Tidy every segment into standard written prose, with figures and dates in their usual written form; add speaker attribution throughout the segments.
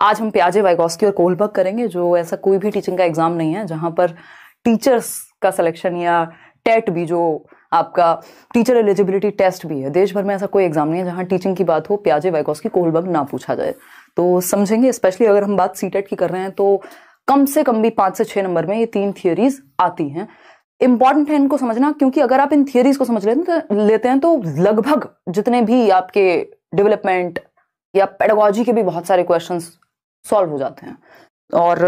Speaker 1: आज हम पियाजे, वाइगॉस्की और कोहलबर्ग करेंगे। जो ऐसा कोई भी टीचिंग का एग्जाम नहीं है जहां पर टीचर्स का सिलेक्शन या टेट भी, जो आपका टीचर एलिजिबिलिटी टेस्ट भी है, देश भर में ऐसा कोई एग्जाम नहीं है जहां टीचिंग की बात हो पियाजे, वाइगॉस्की, कोहलबर्ग ना पूछा जाए। तो समझेंगे, स्पेशली अगर हम बात सीटेट की कर रहे हैं तो कम से कम भी 5 से 6 नंबर में ये 3 थियरीज आती हैं। इंपॉर्टेंट है इनको समझना, क्योंकि अगर आप इन थियरीज को समझ लेते हैं तो लगभग जितने भी आपके डेवलपमेंट या पेडागोजी के भी बहुत सारे क्वेश्चंस सॉल्व हो जाते हैं। और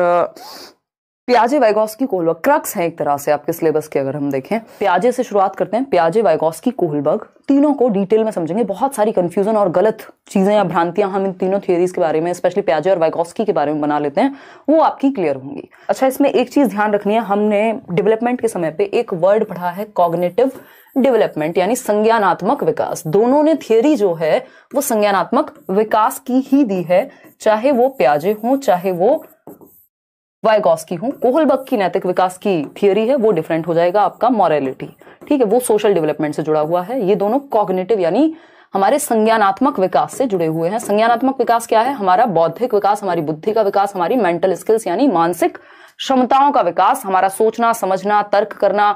Speaker 1: पियाजे, वाइगॉस्की, कोहलबर्ग क्रक्स है एक तरह से आपके सिलेबस के। अगर हम देखें, पियाजे से शुरुआत करते हैं। पियाजे, वाइगॉस्की, कोहलबर्ग तीनों को डिटेल में समझेंगे। बहुत सारी कंफ्यूजन और गलत चीजें या भ्रांतियां हम इन तीनों थियरीज के बारे में, स्पेशली पियाजे और वाइगॉस्की के बारे में बना लेते हैं, वो आपकी क्लियर होंगी। अच्छा, इसमें एक चीज ध्यान रखनी है, हमने डेवलपमेंट के समय पे एक वर्ड पढ़ा है कॉग्निटिव डेवलपमेंट, यानी संज्ञानात्मक विकास। दोनों ने थियरी जो है वो संज्ञानात्मक विकास की ही दी है, चाहे वो पियाजे हो चाहे वो वाइगॉस्की हो। कोहलबर्ग की नैतिक विकास की थियरी है, वो डिफरेंट हो जाएगा आपका मॉरलिटी, ठीक है, वो सोशल डेवलपमेंट से जुड़ा हुआ है। ये दोनों कॉग्निटिव यानी हमारे संज्ञानात्मक विकास से जुड़े हुए हैं। संज्ञानात्मक विकास क्या है? हमारा बौद्धिक विकास, हमारी बुद्धि का विकास, हमारी मेंटल स्किल्स यानी मानसिक क्षमताओं का विकास, हमारा सोचना, समझना, तर्क करना,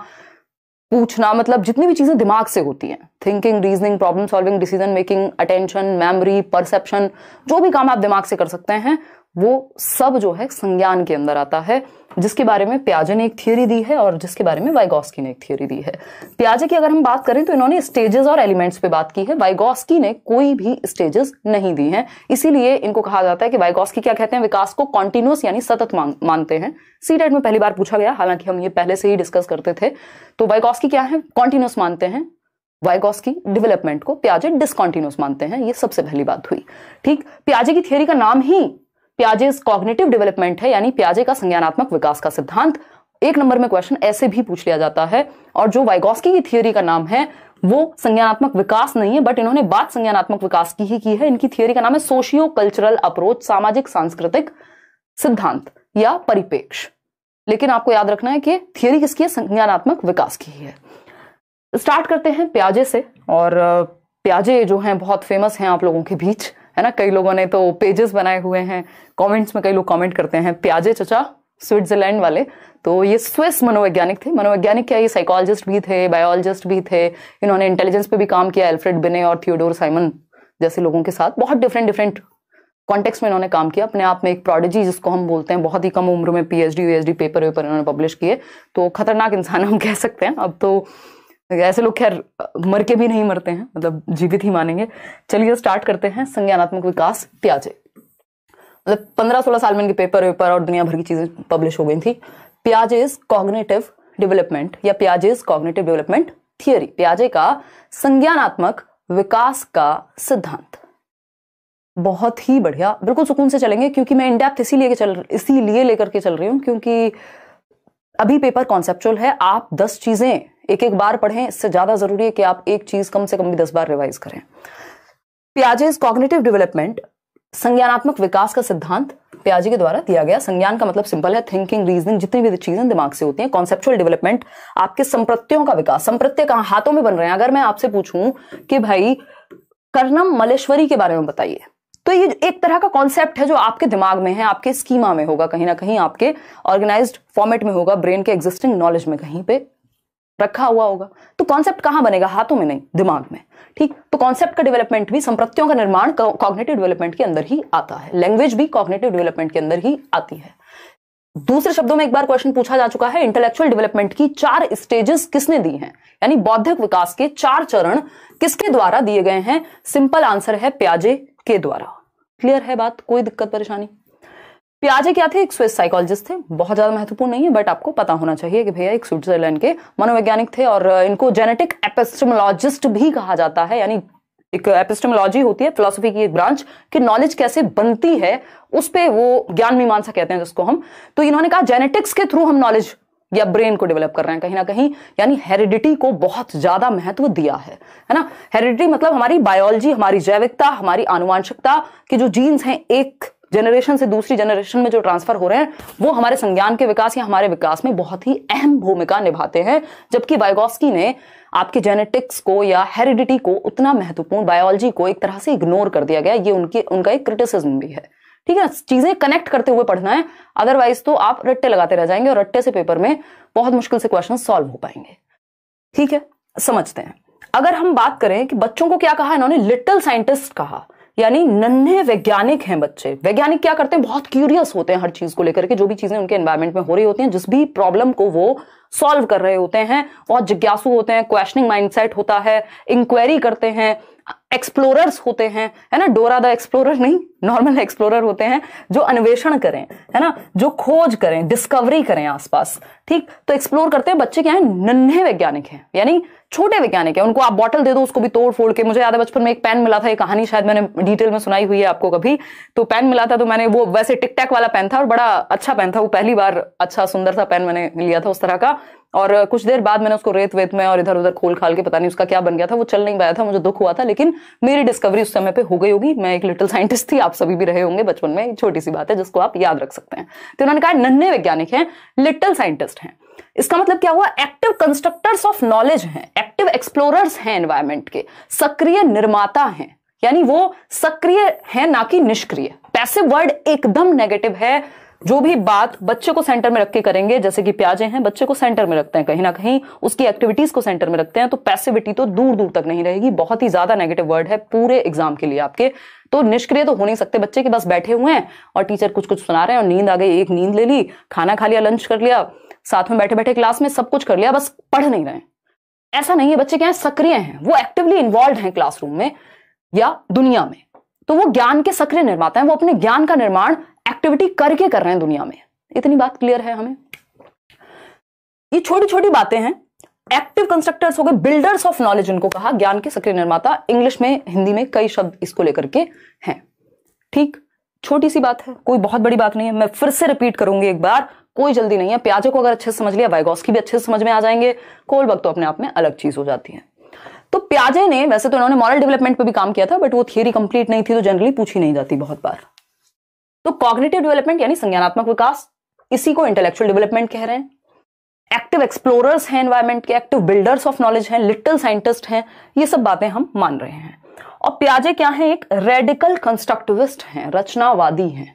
Speaker 1: पूछना, मतलब जितनी भी चीजें दिमाग से होती हैं, thinking, reasoning, problem solving, decision making, attention, memory, perception, जो भी काम आप दिमाग से कर सकते हैं वो सब जो है संज्ञान के अंदर आता है, जिसके बारे में पियाजे ने एक थियरी दी है और जिसके बारे में वाइगॉस्की ने एक थियरी दी है। पियाजे की अगर हम बात करें तो इन्होंने स्टेजेस और एलिमेंट्स पे बात की है, वाइगॉस्की ने कोई भी स्टेजेस नहीं दी हैं। इसीलिए इनको कहा जाता है कि वाइगॉस्की क्या कहते हैं, विकास को कॉन्टिन्यूअस यानी सतत मानते हैं। सीटेट में पहली बार पूछा गया, हालांकि हम ये पहले से ही डिस्कस करते थे। तो वाइगॉस्की क्या है? कॉन्टिन्यूअस मानते हैं वाइगॉस्की डेवलपमेंट को, पियाजे डिसकॉन्टिन्यूअस मानते हैं। ये सबसे पहली बात हुई, ठीक। पियाजे की थियरी का नाम ही पियाजे कॉग्निटिव डेवलपमेंट है, यानी पियाजे का संज्ञानात्मक विकास का सिद्धांत। एक नंबर में क्वेश्चन ऐसे भी पूछ लिया जाता है। और जो वाइगॉस्की की थियरी का नाम है वो संज्ञानात्मक विकास नहीं है, बट इन्होंने बात संज्ञानात्मक विकास की ही की है। इनकी थियरी का नाम है सोशियो कल्चरल अप्रोच, सामाजिक सांस्कृतिक सिद्धांत या परिप्रेक्ष्य। लेकिन आपको याद रखना है कि थियरी किसकी है? संज्ञानात्मक विकास की ही है। स्टार्ट करते हैं पियाजे से। और पियाजे जो हैं बहुत फेमस हैं आप लोगों के बीच, है ना। कई लोगों ने तो पेजेस बनाए हुए हैं, कमेंट्स में कई लोग कमेंट करते हैं पियाजे चचा स्विट्जरलैंड वाले। तो ये स्विस मनोवैज्ञानिक थे। मनोवैज्ञानिक क्या, ये साइकोलॉजिस्ट भी थे, बायोलॉजिस्ट भी थे। इन्होंने इंटेलिजेंस पे भी काम किया, एल्फ्रेड बिने और थियोडोर साइमन जैसे लोगों के साथ। बहुत डिफरेंट कॉन्टेक्स्ट में इन्होंने काम किया। अपने आप में एक प्रोडिजी जिसको हम बोलते हैं, बहुत ही कम उम्र में पीएचडी पेपर इन्होंने पब्लिश किए। तो खतरनाक इंसान हम कह सकते हैं। अब तो ऐसे लोग खैर मर के भी नहीं मरते हैं, मतलब जीवित ही मानेंगे। चलिए स्टार्ट करते हैं। संज्ञानात्मक विकास पियाजे, मतलब 15-16 साल में इनके पेपर और दुनिया भर की चीजें पब्लिश हो गई थी। पियाजेस कॉग्निटिव डेवलपमेंट या पियाजेस कॉग्निटिव डेवलपमेंट थियरी, पियाजे का संज्ञानात्मक विकास का सिद्धांत। बहुत ही बढ़िया, बिल्कुल सुकून से चलेंगे, क्योंकि मैं इन डेप्थ इसीलिए लेकर के चल रही हूं क्योंकि अभी पेपर कॉन्सेप्चुअल है। आप 10 चीजें एक बार पढ़ें, इससे ज्यादा जरूरी है कि आप एक चीज कम से कम भी 10 बार रिवाइज करें। पियाजेस कॉग्निटिव डेवलपमेंट, संज्ञानात्मक विकास का सिद्धांत पियाजे के द्वारा दिया गया। संज्ञान का मतलब सिंपल है, थिंकिंग, रीजनिंग, जितनी भी चीजें दिमाग से होती हैं। कॉन्सेप्चुअल डेवलपमेंट, आपके संप्रत्ययों का विकास। संप्रत्यय कहां? हाथों में बन रहे हैं। अगर मैं आपसे पूछूं कि भाई कर्णम मलेश्वरी के बारे में बताइए, तो ये एक तरह का कॉन्सेप्ट है जो आपके दिमाग में है, आपके स्कीमा में होगा, कहीं ना कहीं आपके ऑर्गेनाइज्ड फॉर्मेट में होगा, ब्रेन के एग्जिस्टिंग नॉलेज में कहीं पे रखा हुआ होगा। तो कॉन्सेप्ट कहां बनेगा? हाथों में नहीं, दिमाग में, ठीक। तो कॉन्सेप्ट का डेवलपमेंट भी, संप्रत्ययों का निर्माण कॉग्निटिव डेवलपमेंट के अंदर ही आता है। लैंग्वेज भी कॉग्निटिव डेवलपमेंट के अंदर ही आती है। दूसरे शब्दों में एक बार क्वेश्चन पूछा जा चुका है, इंटेलेक्चुअल डेवलपमेंट की 4 स्टेजेस किसने दी हैं, यानी बौद्धिक विकास के 4 चरण किसके द्वारा दिए गए हैं? सिंपल आंसर है पियाजे के द्वारा। क्लियर है बात? कोई दिक्कत परेशानी? पियाजे क्या थे? एक स्विस साइकोलॉजिस्ट थे। बहुत ज्यादा महत्वपूर्ण नहीं है, बट आपको पता होना चाहिए कि भैया एक स्विट्जरलैंड के मनोवैज्ञानिक थे। और इनको जेनेटिक एपिस्टेमोलॉजिस्ट भी कहा जाता है, यानी एक एपिस्टेमोलॉजी होती है फिलॉसफी की एक ब्रांच, कि नॉलेज कैसे बनती है उस पे वो ज्ञान मीमांसा कहते हैं जिसको हम। तो इन्होंने कहा जेनेटिक्स के थ्रू हम नॉलेज या ब्रेन को डेवलप कर रहे हैं कहीं ना कहीं, यानी हेरिडिटी को बहुत ज्यादा महत्व दिया है ना। हेरिडिटी मतलब हमारी बायोलॉजी, हमारी जैविकता, हमारी आनुवांशिकता के जो जीन्स हैं, एक जनरेशन से दूसरी जनरेशन में जो ट्रांसफर हो रहे हैं, वो हमारे संज्ञान के विकास या हमारे विकास में बहुत ही अहम भूमिका निभाते हैं। जबकि वाइगॉस्की ने आपके जेनेटिक्स को या हेरिडिटी को उतना महत्वपूर्ण, बायोलॉजी को एक तरह से इग्नोर कर दिया गया। ये उनका एक क्रिटिसिज्म भी है, ठीक है ना, चीजें कनेक्ट करते हुए पढ़ना है, अदरवाइज तो आप रट्टे लगाते रह जाएंगे और रट्टे से पेपर में बहुत मुश्किल से क्वेश्चन सॉल्व हो पाएंगे। ठीक है, समझते हैं। अगर हम बात करें कि बच्चों को क्या कहा इन्होंने, लिटिल साइंटिस्ट कहा, यानी नन्हे वैज्ञानिक हैं बच्चे। वैज्ञानिक क्या करते हैं, बहुत क्यूरियस होते हैं हर चीज को लेकर के, जो भी चीजें उनके एनवायरमेंट में हो रही होती हैं, जिस भी प्रॉब्लम को वो सॉल्व कर रहे होते हैं, बहुत जिज्ञासु होते हैं, क्वेश्चनिंग माइंडसेट होता है, इंक्वायरी करते हैं, एक्सप्लोरर्स होते हैं, है ना, डोरा द एक्सप्लोरर नहीं, नॉर्मल एक्सप्लोरर होते हैं जो अन्वेषण करें, है ना, जो खोज करें, डिस्कवरी करें आसपास। ठीक, तो एक्सप्लोर करते हैं बच्चे। क्या है, नन्हे वैज्ञानिक हैं, यानी छोटे वैज्ञानिक है। उनको आप बॉटल दे दो, उसको भी तोड़ फोड़ के, मुझे याद है बचपन में एक पेन मिला था, ये कहानी शायद मैंने डिटेल में सुनाई हुई है आपको कभी, तो पेन मिला था, तो मैंने वो वैसे टिक टैक वाला पेन था और बड़ा अच्छा पेन था वो, पहली बार अच्छा सुंदर सा पेन मैंने लिया था उस तरह का। और कुछ देर बाद मैंने उसको रेत वेत में और इधर उधर खोल खाल के पता नहीं उसका क्या बन गया था, वो चल नहीं पाया था, मुझे दुख हुआ था, लेकिन मेरी डिस्कवरी उस समय पे हो गई होगी। मैं एक लिटिल साइंटिस्ट थी, आप सभी भी रहे होंगे बचपन में, छोटी सी बात है जिसको आप याद रख सकते हैं। तो उन्होंने कहा नन्हे वैज्ञानिक हैं, लिटिल साइंटिस्ट हैं। इसका मतलब क्या हुआ, एक्टिव कंस्ट्रक्टर्स ऑफ नॉलेज हैं, एक्टिव एक्सप्लोरर्स हैं एनवायरमेंट के, सक्रिय निर्माता हैं, यानी वो सक्रिय हैं ना कि निष्क्रिय। पैसिव वर्ड एकदम नेगेटिव है। जो भी बात बच्चे को सेंटर में रख के करेंगे, जैसे कि प्याजे हैं, बच्चे को सेंटर में रखते हैं, कहीं ना कहीं उसकी एक्टिविटीज को सेंटर में रखते हैं, तो पैसिविटी तो दूर दूर तक नहीं रहेगी। बहुत ही ज्यादा नेगेटिव वर्ड है पूरे एग्जाम के लिए आपके। तो निष्क्रिय तो हो नहीं सकते बच्चे के बस बैठे हुए हैं और टीचर कुछ कुछ सुना रहे हैं और नींद आ गई, एक नींद ले ली, खाना खा लिया, लंच कर लिया, साथ में बैठे बैठे क्लास में सब कुछ कर लिया, बस पढ़ नहीं रहे। ऐसा नहीं है, बच्चे क्या है, सक्रिय हैं, वो एक्टिवली इन्वॉल्व हैं क्लासरूम में या दुनिया में। तो वो ज्ञान के सक्रिय निर्माता हैं, वो अपने ज्ञान का निर्माण एक्टिविटी करके कर रहे हैं दुनिया में। इतनी बात क्लियर है हमें। ये छोटी छोटी बातें हैं। एक्टिव कंस्ट्रक्टर्स हो गए, बिल्डर्स ऑफ नॉलेज इनको कहा, ज्ञान के सक्रिय निर्माता। इंग्लिश में, हिंदी में कई शब्द इसको लेकर के हैं। ठीक, छोटी सी बात है, कोई बहुत बड़ी बात नहीं है। मैं फिर से रिपीट करूंगी एक बार, कोई जल्दी नहीं है। प्याजे को अगर अच्छे से समझ लिया, वाइगॉस्की भी अच्छे से समझ में आ जाएंगे, कोलबर्ग तो अपने आप में अलग चीज हो जाती है। तो प्याजे ने, वैसे तो इन्होंने मॉरल डेवलपमेंट पे भी काम किया था, बट वो थियरी कंप्लीट नहीं थी तो जनरली पूछी नहीं जाती बहुत बार। तो कॉग्निटिव डेवलपमेंट यानी संज्ञानात्मक विकास, इसी को इंटेलेक्चुअल डेवलपमेंट कह रहे हैं। एक्टिव एक्सप्लोरर्स हैं एनवायरमेंट के, एक्टिव बिल्डर्स ऑफ नॉलेज हैं, लिटिल साइंटिस्ट हैं, ये सब बातें हम मान रहे हैं। और प्याजे क्या है, एक रेडिकल कंस्ट्रक्टिविस्ट हैं, रचनावादी हैं।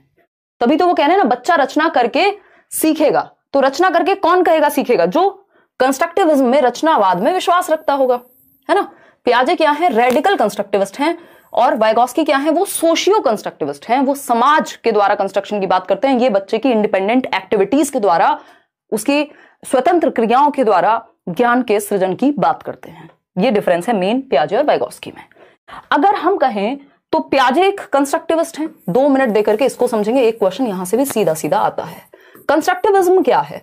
Speaker 1: तभी तो वो कह रहे हैं ना, बच्चा रचना करके सीखेगा। तो रचना करके कौन कहेगा सीखेगा, जो कंस्ट्रक्टिविज्म में, रचनावाद में विश्वास रखता होगा, है ना। प्याजे क्या है, रेडिकल कंस्ट्रक्टिविस्ट हैं। और वाइगॉस्की क्या है, वो सोशियो कंस्ट्रक्टिविस्ट हैं, वो समाज के द्वारा कंस्ट्रक्शन की बात करते हैं। ये बच्चे की इंडिपेंडेंट एक्टिविटीज के द्वारा, उसकी स्वतंत्र क्रियाओं के द्वारा ज्ञान के सृजन की बात करते हैं। ये डिफरेंस है मेन प्याजे और वाइगॉस्की में। अगर हम कहें तो प्याजे एक कंस्ट्रक्टिविस्ट हैं। 2 मिनट देकर के इसको समझेंगे, एक क्वेश्चन यहां से भी सीधा सीधा आता है। कंस्ट्रक्टिविज्म क्या है,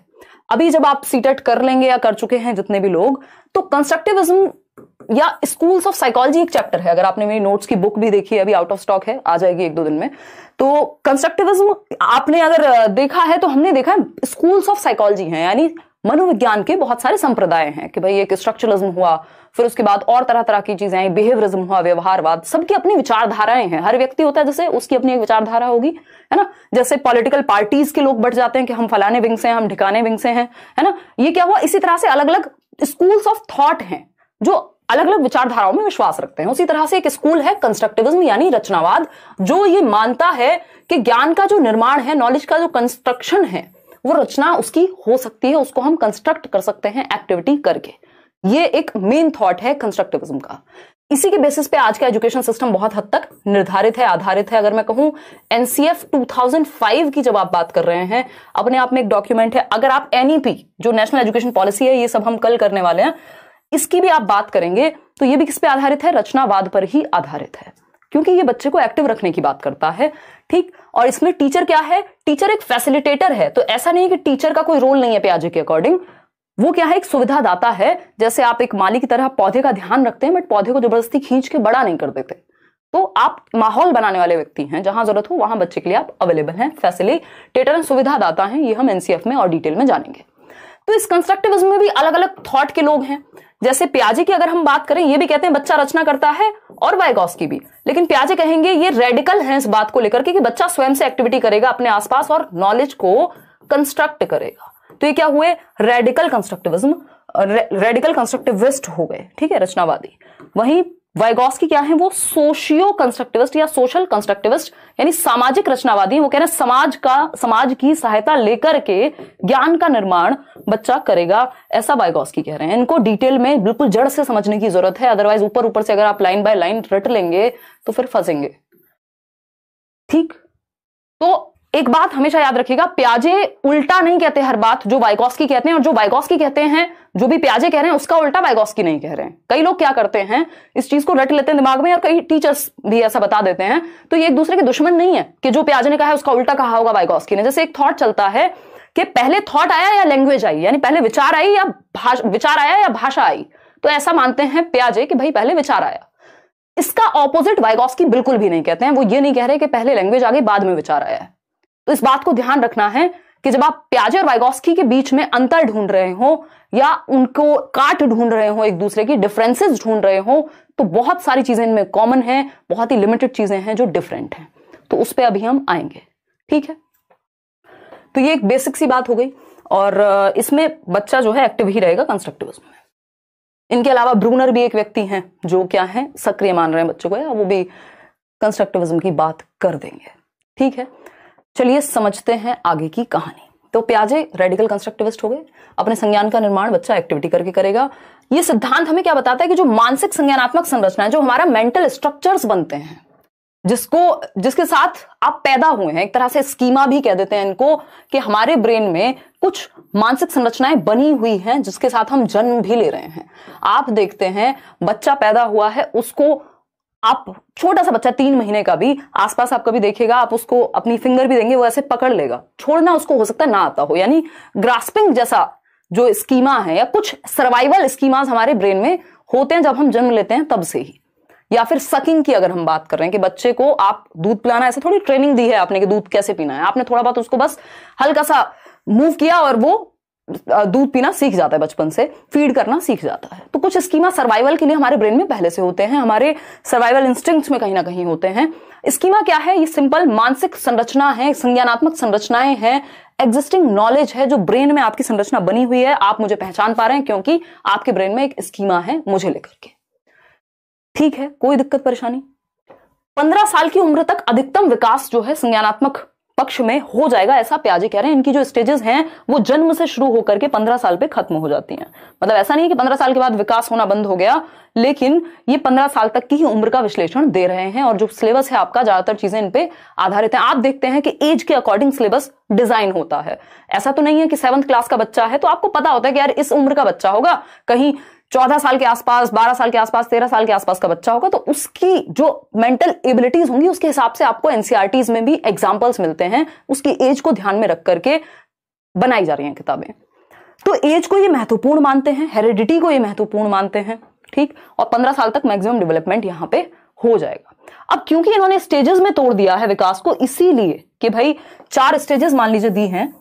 Speaker 1: अभी जब आप सीटेट कर लेंगे या कर चुके हैं जितने भी लोग, तो कंस्ट्रक्टिविज्म या स्कूल्स ऑफ साइकोलॉजी एक चैप्टर है। अगर आपने मेरी नोट्स की बुक भी देखी है, अभी आउट ऑफ स्टॉक है, आ जाएगी 1-2 दिन में। तो कंस्ट्रक्टिविज्म आपने अगर देखा है तो हमने देखा है स्कूल्स ऑफ साइकोलॉजी हैं, यानी मनोविज्ञान के बहुत सारे संप्रदाय हैं कि भाई एक स्ट्रक्चरलिज्म हुआ, फिर उसके बाद और तरह तरह की चीजें आई, बिहेवियरिज्म हुआ, व्यवहारवाद। सबकी अपनी विचारधाराएं हैं, हर व्यक्ति होता है जैसे उसकी अपनी एक विचारधारा होगी, है ना। जैसे पॉलिटिकल पार्टीज के लोग बढ़ जाते हैं कि हम फलाने विंग से हैं, हम ढिकाने विंग से हैं, है ना। ये क्या हुआ, इसी तरह से अलग अलग स्कूल्स ऑफ थॉट हैं जो अलग अलग विचारधाराओं में विश्वास रखते हैं। उसी तरह से एक स्कूल है कंस्ट्रक्टिविज्म यानी रचनावाद, जो ये मानता है कि ज्ञान का जो निर्माण है, नॉलेज का जो कंस्ट्रक्शन है, वो रचना उसकी हो सकती है, उसको हम कंस्ट्रक्ट कर सकते हैं एक्टिविटी करके। ये एक मेन थॉट है कंस्ट्रक्टिविज्म का। इसी के बेसिस पे आज का एजुकेशन सिस्टम बहुत हद तक निर्धारित है, आधारित है। अगर मैं कहूं एनसीएफ 2005 की जब आप बात कर रहे हैं, अपने आप में एक डॉक्यूमेंट है। अगर आप एनईपी जो नेशनल एजुकेशन पॉलिसी है, ये सब हम कल करने वाले हैं, इसकी भी आप बात करेंगे तो ये भी किस पे आधारित है, रचनावाद पर ही आधारित है, क्योंकि ये बच्चे को एक्टिव रखने की बात करता है। ठीक, और इसमें टीचर क्या है, टीचर एक फैसिलिटेटर है। तो ऐसा नहीं है कि टीचर का कोई रोल नहीं है प्याजे के अकॉर्डिंग, वो क्या है, एक सुविधा दाता है। जैसे आप एक माली की तरह पौधे का ध्यान रखते हैं, बट पौधे को जबरदस्ती खींच के बड़ा नहीं कर देते। तो आप माहौल बनाने वाले व्यक्ति हैं, जहां जरूरत हो वहां बच्चे के लिए आप अवेलेबल हैं, फैसिलिटेटर एंड सुविधा दाता हैं। ये हम एनसीएफ में और डिटेल में जानेंगे। तो इस कंस्ट्रक्टिविज्म में भी अलग अलग थॉट के लोग हैं। जैसे प्याजे की अगर हम बात करें, ये भी कहते हैं बच्चा रचना करता है, और वाइगॉस्की भी, लेकिन प्याजे कहेंगे ये रेडिकल है इस बात को लेकर के कि बच्चा स्वयं से एक्टिविटी करेगा अपने आसपास और नॉलेज को कंस्ट्रक्ट करेगा। तो ये क्या हुए, रेडिकल कंस्ट्रक्टिविज्म, रेडिकल कंस्ट्रक्टिविस्ट हो गए, ठीक है, रचनावादी। वहीं वाइगॉस्की क्या है, वो सोशियो कंस्ट्रक्टिविस्ट या सोशल कंस्ट्रक्टिविस्ट यानी सामाजिक रचनावादी। वो कह रहे हैं समाज की सहायता लेकर के ज्ञान का निर्माण बच्चा करेगा, ऐसा वाइगॉस्की कह रहे हैं। इनको डिटेल में बिल्कुल जड़ से समझने की जरूरत है, अदरवाइज ऊपर ऊपर से अगर आप लाइन बाय लाइन रट लेंगे तो फिर फंसेंगे। ठीक, तो एक बात हमेशा याद रखिएगा, प्याजे उल्टा नहीं कहते हर बात जो वाइगॉस्की कहते हैं, और जो वाइगॉस्की कहते हैं जो भी प्याजे कह रहे हैं उसका उल्टा वाइगॉस्की नहीं कह रहे हैं। कई लोग क्या करते हैं, इस चीज को रट लेते हैं दिमाग में, और कई टीचर्स भी ऐसा बता देते हैं। तो ये एक दूसरे के दुश्मन नहीं है कि जो प्याजे ने कहा है उसका उल्टा कहा होगा वाइगॉस्की ने। जैसे एक थॉट चलता है कि पहले थॉट आया या लैंग्वेज आई, यानी पहले विचार आई या विचार आया या भाषा आई। तो ऐसा मानते हैं प्याजे कि भाई पहले विचार आया। इसका ऑपोजिट वाइगॉस्की बिल्कुल भी नहीं कहते हैं। वो ये नहीं कह रहे कि पहले लैंग्वेज आ गई बाद में विचार आया है। तो इस बात को ध्यान रखना है कि जब आप प्याजे और वाइगॉस्की के बीच में अंतर ढूंढ रहे हो या उनको काट ढूंढ रहे हो, एक दूसरे की डिफरेंसेस ढूंढ रहे हो, तो बहुत सारी चीजें इनमें कॉमन हैं, बहुत ही लिमिटेड चीजें हैं जो डिफरेंट हैं। तो उस पर अभी हम आएंगे, ठीक है। तो ये एक बेसिक सी बात हो गई, और इसमें बच्चा जो है एक्टिव ही रहेगा कंस्ट्रक्टिविज्म में। इनके अलावा ब्रूनर भी एक व्यक्ति हैं जो क्या है, सक्रिय मान रहे हैं बच्चों को, या वो भी कंस्ट्रक्टिविज्म की बात कर देंगे, ठीक है। चलिए समझते हैं आगे की कहानी। तो प्याजे रेडिकल कंस्ट्रक्टिविस्ट हो गए, अपने संज्ञान का निर्माण बच्चा एक्टिविटी करके करेगा। ये सिद्धांत हमें क्या बताता है कि जो मानसिक संज्ञानात्मक संरचना है, जो हमारा मेंटल स्ट्रक्चर्स बनते हैं, जिसके साथ आप पैदा हुए हैं, एक तरह से स्कीमा भी कह देते हैं इनको, कि हमारे ब्रेन में कुछ मानसिक संरचनाएं बनी हुई हैं जिसके साथ हम जन्म भी ले रहे हैं। आप देखते हैं बच्चा पैदा हुआ है, उसको आप छोटा सा बच्चा 3 महीने का भी आसपास आप कभी देखिएगा, आप उसको अपनी फिंगर भी देंगे वो ऐसे पकड़ लेगा, छोड़ना उसको हो सकता है ना आता हो। यानी ग्रास्पिंग जैसा जो स्कीमा है या कुछ सर्वाइवल स्कीमास हमारे ब्रेन में होते हैं जब हम जन्म लेते हैं तब से ही। या फिर सकिंग की अगर हम बात कर रहे हैं कि बच्चे को आप दूध पिलाना, ऐसे थोड़ी ट्रेनिंग दी है आपने कि दूध कैसे पीना है, आपने थोड़ा बहुत उसको बस हल्का सा मूव किया और वो दूध पीना सीख जाता है, बचपन से फीड करना सीख जाता है। तो कुछ स्कीमा सर्वाइवल के लिए हमारे ब्रेन में पहले से होते हैं, हमारे सर्वाइवल इंस्टिंक्ट्स में कहीं ना कहीं होते हैं। स्कीमा क्या है, ये सिंपल मानसिक संरचना है, संज्ञानात्मक संरचनाएं हैं, एग्जिस्टिंग नॉलेज है जो ब्रेन में आपकी संरचना बनी हुई है। आप मुझे पहचान पा रहे हैं क्योंकि आपके ब्रेन में एक स्कीमा है मुझे लेकर के, ठीक है। कोई दिक्कत परेशानी? 15 साल की उम्र तक अधिकतम विकास जो है संज्ञानात्मक पक्ष में हो जाएगा, ऐसा प्याजे कह रहे हैं। इनकी जो स्टेजेस हैं वो जन्म से शुरू होकर के 15 साल पे खत्म हो जाती हैं। मतलब ऐसा नहीं है कि 15 साल के बाद विकास होना बंद हो गया, लेकिन ये 15 साल तक की ही उम्र का विश्लेषण दे रहे हैं। और जो सिलेबस है आपका, ज्यादातर चीजें इन पे आधारित है। आप देखते हैं कि एज के अकॉर्डिंग सिलेबस डिजाइन होता है। ऐसा तो नहीं है कि 7th क्लास का बच्चा है तो आपको पता होता है कि यार इस उम्र का बच्चा होगा, कहीं 14 साल के आसपास, 12 साल के आसपास, 13 साल के आसपास का बच्चा होगा, तो उसकी जो मेंटल एबिलिटीज होंगी उसके हिसाब से आपको एनसीईआरटीज में भी एग्जांपल्स मिलते हैं, उसकी एज को ध्यान में रख करके बनाई जा रही हैं किताबें। तो एज को ये महत्वपूर्ण मानते हैं, हेरिडिटी को ये महत्वपूर्ण मानते हैं, ठीक। और 15 साल तक मैक्सिमम डेवलपमेंट यहां पे हो जाएगा। अब क्योंकि इन्होंने स्टेजेस में तोड़ दिया है विकास को, इसीलिए कि भाई 4 स्टेजेस मान लीजिए दी हैं,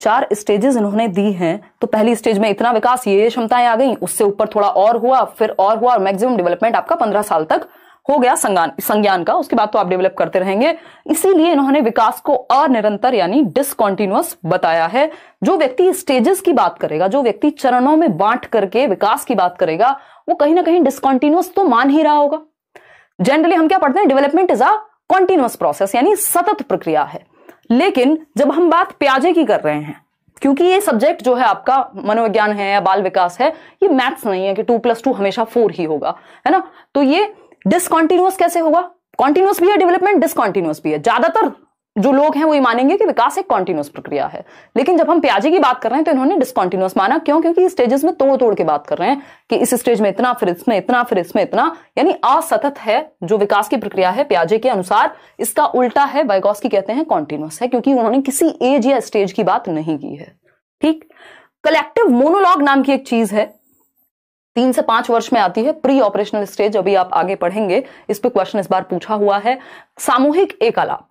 Speaker 1: 4 स्टेजेस इन्होंने दी हैं, तो पहली स्टेज में इतना विकास, ये क्षमताएं आ गई, उससे ऊपर थोड़ा और हुआ, फिर और हुआ, और मैक्सिमम डेवलपमेंट आपका 15 साल तक हो गया संज्ञान का। उसके बाद तो आप डेवलप करते रहेंगे। इसीलिए इन्होंने विकास को अनिरंतर यानी डिसकंटिन्यूअस बताया है। जो व्यक्ति स्टेजेस की बात करेगा, जो व्यक्ति चरणों में बांट करके विकास की बात करेगा, वो कहीं ना कहीं डिसकंटिन्यूअस तो मान ही रहा होगा। जनरली हम क्या पढ़ते हैं, development is a continuous process, यानी सतत प्रक्रिया है। लेकिन जब हम बात प्याजे की कर रहे हैं, क्योंकि ये सब्जेक्ट जो है आपका मनोविज्ञान है या बाल विकास है, ये मैथ्स नहीं है कि 2+2 हमेशा 4 ही होगा, है ना। तो ये डिसकंटिन्यूअस कैसे होगा? कॉन्टिन्यूअस भी है डेवलपमेंट, डिसकंटिन्यूअस भी है। ज्यादातर जो लोग हैं वो ये मानेंगे कि विकास एक कॉन्टिन्यूअस प्रक्रिया है, लेकिन जब हम प्याजे की बात कर रहे हैं तो इन्होंने डिसकंटिन्यूअस माना। क्यों? क्योंकि स्टेजेस में तोड़ तोड़ के बात कर रहे हैं कि इस स्टेज में इतना, फिर इसमें इतना, फिर इसमें इतना, यानी असतत है जो विकास की प्रक्रिया है प्याजे के अनुसार। इसका उल्टा है, वाइगॉस्की कहते हैं कॉन्टिन्यूअस है, क्योंकि उन्होंने किसी एज या स्टेज की बात नहीं की है, ठीक। कलेक्टिव मोनोलॉग नाम की एक चीज है, 3 से 5 वर्ष में आती है, प्री ऑपरेशनल स्टेज। अभी आप आगे पढ़ेंगे, इस पे क्वेश्चन इस बार पूछा हुआ है। सामूहिक एकालाप,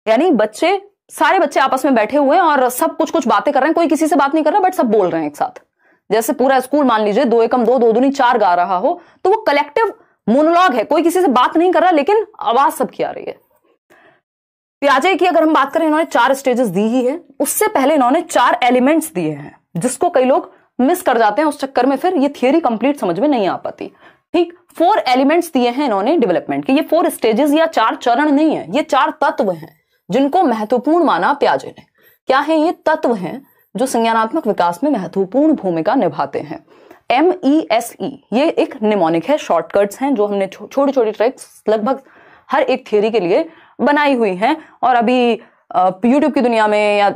Speaker 1: यानी सारे बच्चे आपस में बैठे हुए हैं और सब कुछ बातें कर रहे हैं, कोई किसी से बात नहीं कर रहा, बट सब बोल रहे हैं एक साथ। जैसे पूरा स्कूल मान लीजिए 2 एकम 2, 2 दूनी 4 गा रहा हो, तो वो कलेक्टिव मोनोलॉग है, कोई किसी से बात नहीं कर रहा लेकिन आवाज सबकी आ रही है। प्याजे की अगर हम बात करें, इन्होंने 4 स्टेजेस दी ही है। उससे पहले इन्होंने 4 एलिमेंट्स दिए हैं, जिसको कई लोग मिस कर जाते हैं उस चक्कर में, फिर ये थियरी कंप्लीट समझ में नहीं आ पाती। ठीक, 4 एलिमेंट्स दिए हैं इन्होंने डेवलपमेंट के। ये 4 स्टेजेस या 4 चरण नहीं है, ये 4 तत्व हैं जिनको महत्वपूर्ण माना पियाजे ने। क्या है ये तत्व हैं जो संज्ञानात्मक विकास में महत्वपूर्ण भूमिका निभाते हैं। MESE ये एक निमोनिक है, शॉर्टकट्स हैं जो हमने छोटी छोटी ट्रिक्स लगभग हर एक थियरी के लिए बनाई हुई हैं। और अभी यूट्यूब की दुनिया में या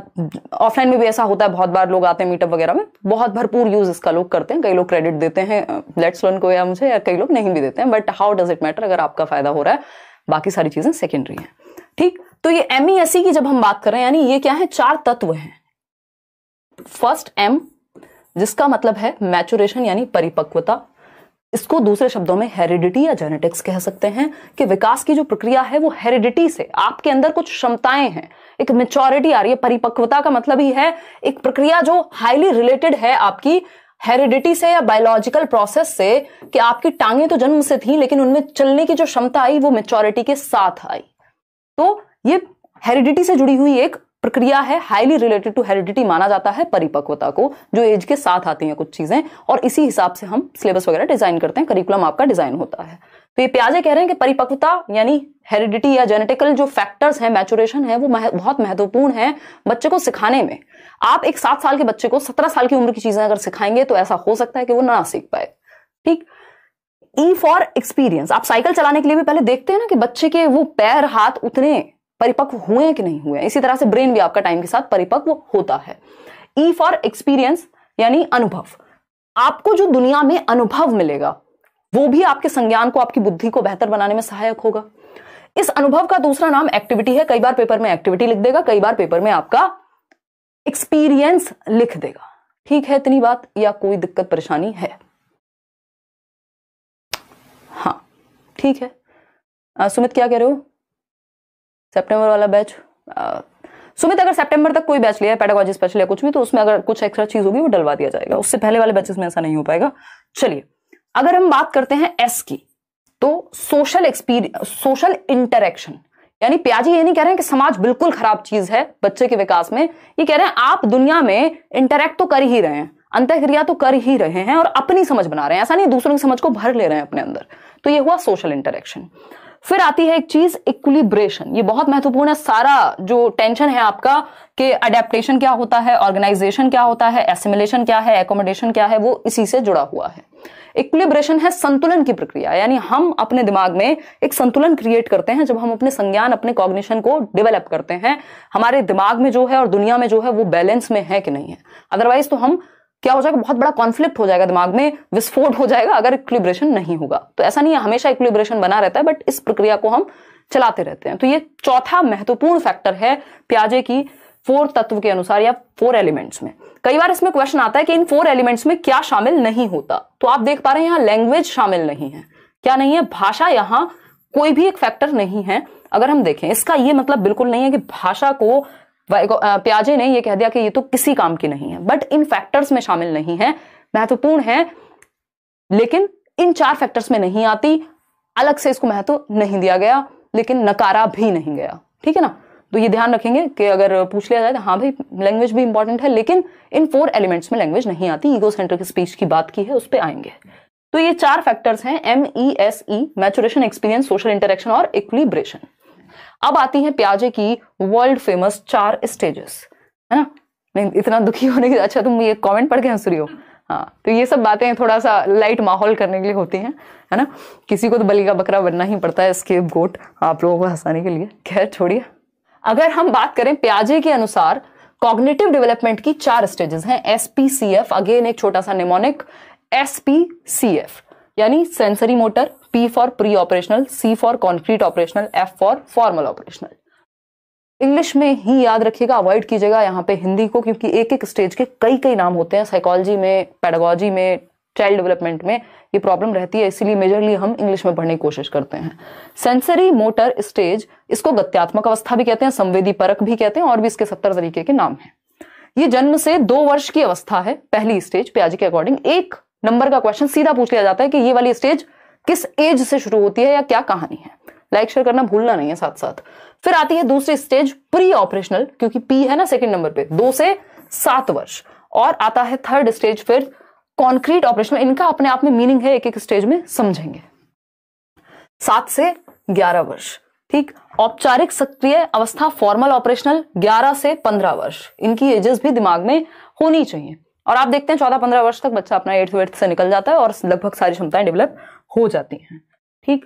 Speaker 1: ऑफलाइन में भी ऐसा होता है, बहुत बार लोग आते हैं मीटअप वगैरह में, बहुत भरपूर यूज इसका लोग करते हैं। कई लोग क्रेडिट देते हैं लेट्स लर्न को या मुझे, या कई लोग नहीं भी देते हैं, but how does it matter, अगर आपका फायदा हो रहा है बाकी सारी चीजें सेकेंडरी हैं। ठीक, तो ये MESE की जब हम बात कर रहे हैं, यानी ये क्या है, 4 तत्व हैं। फर्स्ट M जिसका मतलब है मैचुरेशन यानी परिपक्वता, इसको दूसरे शब्दों में हेरिडिटी या जेनेटिक्स कह सकते हैं कि विकास की जो प्रक्रिया है वो हेरिडिटी से, आपके अंदर कुछ क्षमताएं हैं, एक मैच्योरिटी आ रही है। परिपक्वता का मतलब ही है एक प्रक्रिया जो हाईली रिलेटेड है आपकी हेरिडिटी से या बायोलॉजिकल प्रोसेस से, कि आपकी टांगें तो जन्म से थी लेकिन उनमें चलने की जो क्षमता आई वो मैच्योरिटी के साथ आई। तो ये हेरिडिटी से जुड़ी हुई एक प्रक्रिया है, हाईली रिलेटेड टू हेरिडिटी माना जाता है परिपक्वता को, जो एज के साथ आती हैं कुछ चीजें, और इसी हिसाब से हम सिलेबस वगैरह डिजाइन करते हैं, करिकुलम आपका डिजाइन होता है। तो ये पियाजे कह रहे हैं कि परिपक्वता यानी हेरिडिटी या जेनेटिकल जो फैक्टर्स हैं, मैचुरेशन है, वो बहुत महत्वपूर्ण है बच्चे को सिखाने में। आप एक 7 साल के बच्चे को 17 साल की उम्र की चीजें अगर सिखाएंगे तो ऐसा हो सकता है कि वो ना सीख पाए। ठीक, E फॉर एक्सपीरियंस, आप साइकिल चलाने के लिए भी पहले देखते हैं ना कि बच्चे के वो पैर हाथ उतने परिपक्व हुए कि नहीं हुए, इसी तरह से ब्रेन भी आपका टाइम के साथ परिपक्व होता है। E फॉर एक्सपीरियंस यानी अनुभव, आपको जो दुनिया में अनुभव मिलेगा वो भी आपके संज्ञान को, आपकी बुद्धि को बेहतर बनाने में सहायक होगा। इस अनुभव का दूसरा नाम एक्टिविटी है। कई बार पेपर में एक्टिविटी लिख देगा, कई बार पेपर में आपका एक्सपीरियंस लिख देगा। ठीक है, इतनी बात, या कोई दिक्कत परेशानी है? हाँ ठीक है। सुमित क्या कह रहे हो? सितंबर वाला बैच, सुमित अगर सितंबर तक कोई बैच लिया है पेडागोजी स्पेशल या कुछ भी, तो उसमें अगर कुछ एक्स्ट्रा चीज होगी वो डलवा दिया जाएगा, उससे पहले वाले बैचेस में ऐसा नहीं हो पाएगा। चलिए, अगर हम बात करते हैं S की, तो सोशल इंटरेक्शन, यानी पियाजे ये नहीं कह रहे हैं कि समाज बिल्कुल खराब चीज है बच्चे के विकास में, ये कह रहे हैं आप दुनिया में इंटरेक्ट तो कर ही रहे हैं, अंतःक्रिया तो कर ही रहे हैं और अपनी समझ बना रहे हैं, ऐसा नहीं दूसरों की समझ को भर ले रहे हैं अपने अंदर। तो ये हुआ सोशल इंटरेक्शन। फिर आती है एक चीज इक्विलिब्रेशन, ये बहुत महत्वपूर्ण है। सारा जो टेंशन है आपका कि अडेप्टेशन क्या होता है, ऑर्गेनाइजेशन क्या होता है, एसिमिलेशन क्या है, एकोमोडेशन क्या है, वो इसी से जुड़ा हुआ है। इक्विलिब्रेशन है संतुलन की प्रक्रिया, यानी हम अपने दिमाग में एक संतुलन क्रिएट करते हैं जब हम अपने संज्ञान, अपने कॉग्निशन को डेवलप करते हैं। हमारे दिमाग में जो है और दुनिया में जो है वो बैलेंस में है कि नहीं है, अदरवाइज तो हम क्या हो जाएगा, बहुत बड़ा कॉन्फ्लिक्ट हो जाएगा, दिमाग में विस्फोट हो जाएगा अगर इक्विलिब्रेशन नहीं होगा। तो ऐसा नहीं है हमेशा इक्विलिब्रेशन बना रहता है, बट इस प्रक्रिया को हम चलाते रहते हैं। तो ये चौथा महत्वपूर्ण फैक्टर है पियाजे की 4 तत्व के अनुसार या 4 एलिमेंट्स में। कई बार इसमें क्वेश्चन आता है कि इन 4 एलिमेंट्स में क्या शामिल नहीं होता, तो आप देख पा रहे हैं यहाँ लैंग्वेज शामिल नहीं है। क्या नहीं है? भाषा, यहाँ कोई भी एक फैक्टर नहीं है। अगर हम देखें, इसका ये मतलब बिल्कुल नहीं है कि भाषा को पियाजे ने ये कह दिया कि ये तो किसी काम की नहीं है, बट इन फैक्टर्स में शामिल नहीं है, महत्वपूर्ण है लेकिन इन 4 फैक्टर्स में नहीं आती। अलग से इसको महत्व नहीं दिया गया, लेकिन नकारा भी नहीं गया। ठीक है ना? तो ये ध्यान रखेंगे कि अगर पूछ लिया जाए तो हाँ भाई लैंग्वेज भी इंपॉर्टेंट है, लेकिन इन 4 एलिमेंट्स में लैंग्वेज नहीं आती। ईगो सेंट्रिक स्पीच की बात की है, उस पर आएंगे। तो ये 4 फैक्टर्स हैं, MESE, maturation, experience, social interaction और इक्विलिब्रेशन। अब आती है पियाजे की वर्ल्ड फेमस 4 स्टेजेस, है ना? नहीं इतना दुखी होने की, अच्छा तुम ये कमेंट पढ़ के हंस रही हो। हाँ, तो ये सब बातें थोड़ा सा लाइट माहौल करने के लिए होती हैं, है ना? किसी को तो बलि का बकरा बनना ही पड़ता है, स्केप गोट, आप लोगों को हंसाने के लिए। खैर छोड़िए। अगर हम बात करें पियाजे के अनुसार कॉग्निटिव डेवलपमेंट की 4 स्टेजेस हैं, SPCF, अगेन एक छोटा सा निमोनिक, SPCF यानी sensory motor, P for pre operational, C for concrete operational, F for formal operational. English में ही याद रखिएगा, अवॉइड कीजिएगा यहाँ पे हिंदी को, क्योंकि एक एक स्टेज के कई नाम होते हैं। साइकोलॉजी में, पेडागोजी में, चाइल्ड डेवलपमेंट में ये प्रॉब्लम रहती है, इसीलिए मेजरली हम इंग्लिश में पढ़ने की कोशिश करते हैं। सेंसरी मोटर स्टेज, इसको गत्यात्मक अवस्था भी कहते हैं, संवेदी परक भी कहते हैं, और भी इसके 70 तरीके के नाम हैं। ये जन्म से 2 वर्ष की अवस्था है, पहली स्टेज पियाजे के अकॉर्डिंग। 1 नंबर का क्वेश्चन सीधा पूछ लिया जाता है कि ये वाली स्टेज किस एज से शुरू होती है या क्या कहानी है। लाइक शेयर करना भूलना नहीं है साथ साथ। फिर आती है दूसरी स्टेज प्री ऑपरेशनल, क्योंकि P है ना सेकंड नंबर पे, 2 से 7 वर्ष। और आता है थर्ड स्टेज फिर कॉन्क्रीट ऑपरेशनल, इनका अपने आप में मीनिंग है, एक एक स्टेज में समझेंगे। 7 से 11 वर्ष, ठीक। औपचारिक सक्रिय अवस्था फॉर्मल ऑपरेशनल 11 से 15 वर्ष, इनकी एजेस भी दिमाग में होनी चाहिए। और आप देखते हैं 14-15 वर्ष तक बच्चा अपना 8th से निकल जाता है और लगभग सारी क्षमताएं डेवलप हो जाती हैं, ठीक।